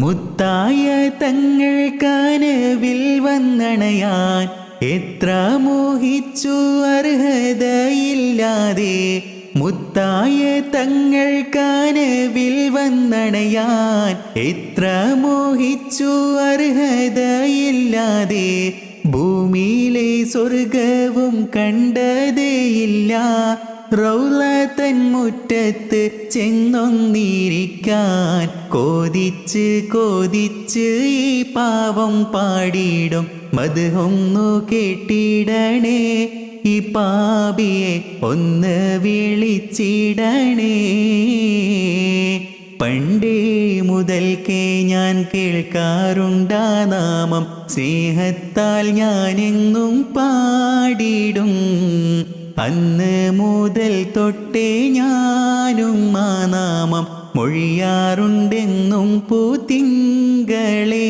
മുത്തായ തങ്ങൾ കനവിൽ വന്നണയാൻ എത്ര മോഹിച്ചു അർഹതയില്ലാതെ. മുത്തായ തങ്ങൾ കനവിൽ വന്നണയാൻ എത്ര മോഹിച്ചു അർഹതയില്ലാതെ. ഭൂമിയിലെ സ്വർഗവും കണ്ടതേയില്ല. റൗള തൻ മുറ്റത്ത് ചെന്നൊന്നിരിക്കാൻ കോതിച്ച് കോതിച്ച് ഈ പാവം പാടിയിടും മദ്ഹൊന്നു കേട്ടിടണേ. ഈ പാപിയെ ഒന്ന് വിളിച്ചിടണേ. പണ്ടേ മുതൽക്കേ ഞാൻ കേൾക്കാറുണ്ടാ നാമം, സ്നേഹത്താൽ ഞാനെങ്ങും പാടിടും. അന്ന് മുതൽ തൊട്ടേ ഞാനും ആ നാമം മൊഴിയാറുണ്ടെന്നും പൂത്തിങ്കളേ.